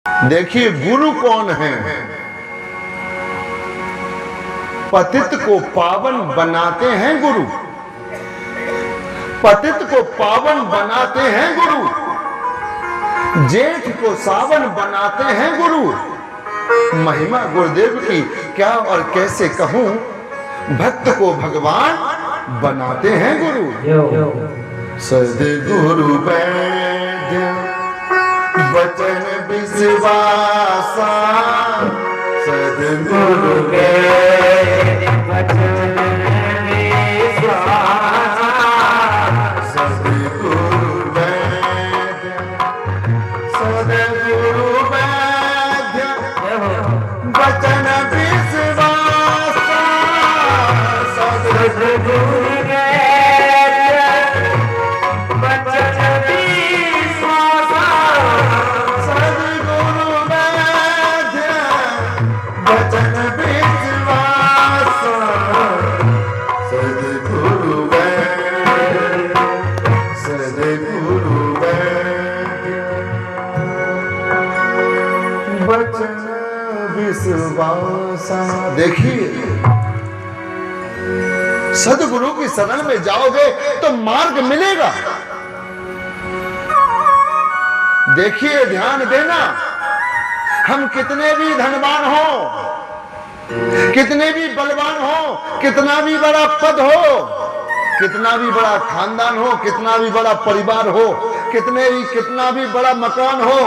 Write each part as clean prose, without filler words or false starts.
देखिए गुरु कौन है? पतित को पावन बनाते हैं गुरु। पतित को पावन बनाते हैं गुरु। जेठ को सावन बनाते हैं गुरु। महिमा गुरुदेव की क्या और कैसे कहूं, भक्त को भगवान बनाते हैं गुरु। सद्गुरु वैद्य वचन विश्वासा, सद्गुरु वैद्य वचन विश्वासा, सद्गुरु वैद्य, सद्गुरु वैद्य वचन विश्वासा, सद्गुरु देखिए, सदगुरु की शरण में जाओगे तो मार्ग मिलेगा। देखिए, ध्यान देना, हम कितने भी धनवान हो, कितने भी बलवान हो, कितना भी बड़ा पद हो, कितना भी बड़ा खानदान हो, कितना भी बड़ा परिवार हो, कितना भी बड़ा मकान हो,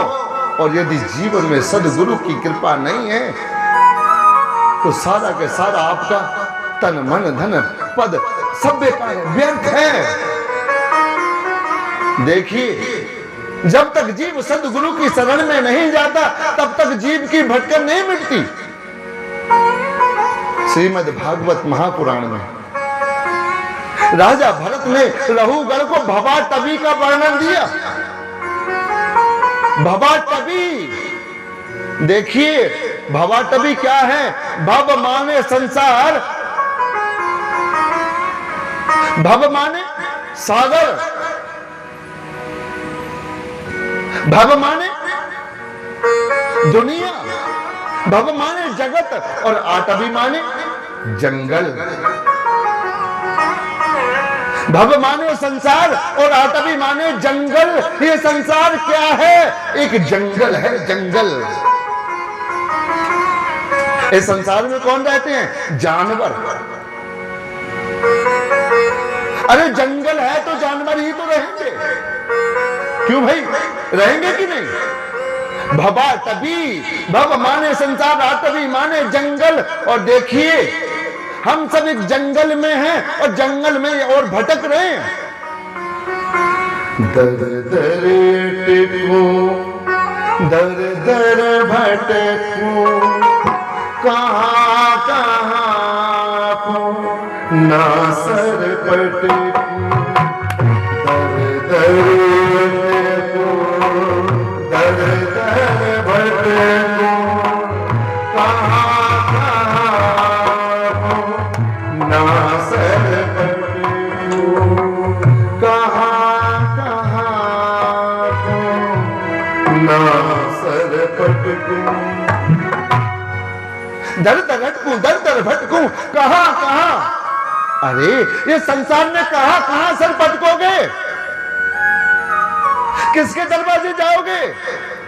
और यदि जीवन में सदगुरु की कृपा नहीं है तो सारा के सारा आपका तन मन धन पद सब बेकार है, व्यर्थ है। देखिए, जब तक जीव सदगुरु की शरण में नहीं जाता तब तक जीव की भटकन नहीं मिटती। श्रीमद् भागवत महापुराण में राजा भरत ने रहुगढ़ को भवाटवी का वर्णन दिया। भवाटवी, देखिए भवाटवी क्या है? भव माने संसार, भव माने सागर, भव माने दुनिया, भव माने जगत, और आटवी माने जंगल। भव माने संसार और आटवी माने जंगल। ये संसार क्या है? एक जंगल है, जंगल। इस संसार में कौन रहते हैं? जानवर। अरे जंगल है तो जानवर ही तो रहेंगे, क्यों भाई? रहेंगे कि नहीं? भवाटवी, भव माने संसार, आटवी माने जंगल। और देखिए, हम सब एक जंगल में हैं और जंगल में और भटक रहे हैं। दर दर टिकूं, दर दर भटकूं, कहाँ कहाँ को ना सर पटकूं, दर दर टिकूं, दर दर भटकूं, कहाँ कहाँ को ना सर पटकूं, कहाँ कहाँ को ना सर पटकूं, दर दर भटकूं, दर दर भटकूं, कहां कहां। अरे ये संसार में कहां कहां सर पटकोगे? किसके दरवाजे जाओगे?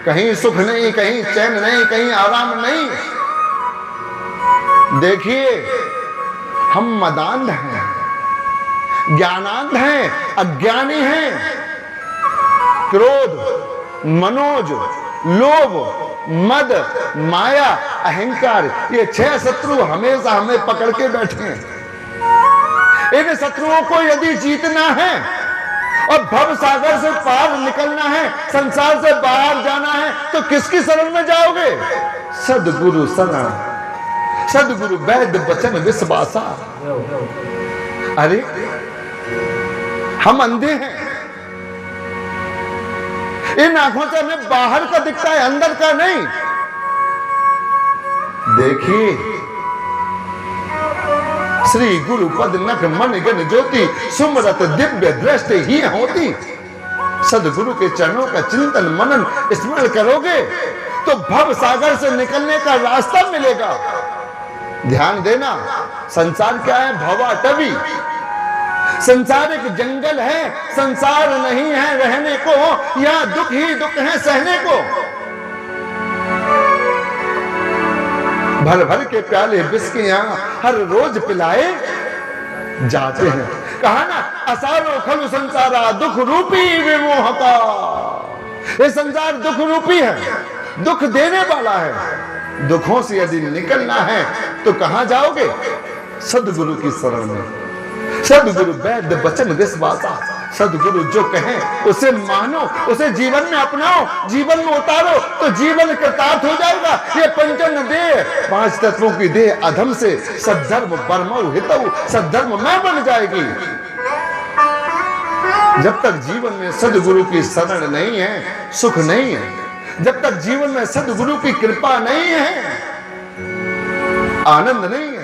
कहीं सुख नहीं, कहीं चैन नहीं, कहीं आराम नहीं। देखिए, हम मदांध हैं, ज्ञानांध हैं, अज्ञानी हैं। क्रोध, मनोज, लोभ, मद, माया, अहंकार, ये 6 शत्रु हमेशा हमें पकड़ के बैठे हैं। इन शत्रुओं को यदि जीतना है और भव सागर से पार निकलना है, संसार से बाहर जाना है, तो किसकी शरण में जाओगे? सद्गुरु शरण, सद्गुरु वैद्य वचन विश्वासा। अरे हम अंधे हैं, इन आंखों से हमें बाहर का दिखता है, अंदर का नहीं। देखिए, श्री गुरु पद नख मन गण ज्योति, सुमरत दिव्य दृष्टि ही होती। सदगुरु के चरणों का चिंतन मनन स्मरण करोगे तो भव सागर से निकलने का रास्ता मिलेगा। ध्यान देना, संसार क्या है? भवाटवी। संसार एक जंगल है, संसार नहीं है रहने को, यहां दुख ही दुख है सहने को। भर भर के प्याले बिस्कियां हर रोज पिलाए जाते हैं। कहा ना, असारो खलु संसारा दुख रूपी विमोह का। ये संसार दुख रूपी है, दुख देने वाला है। दुखों से यदि निकलना है तो कहां जाओगे? सदगुरु की शरण में। सदगुरु वैद्य वचन विश्वासा। सदगुरु जो कहें उसे मानो, उसे जीवन में अपनाओ, जीवन में उतारो तो जीवन कृतार्थ हो जाएगा। ये पंचन देह, 5 तत्वों की देह अधम से सद्धर्म परमौ हितौ, सद्धर्म में बन जाएगी। जब तक जीवन में सदगुरु की शरण नहीं है, सुख नहीं है। जब तक जीवन में सदगुरु की कृपा नहीं है, आनंद नहीं है।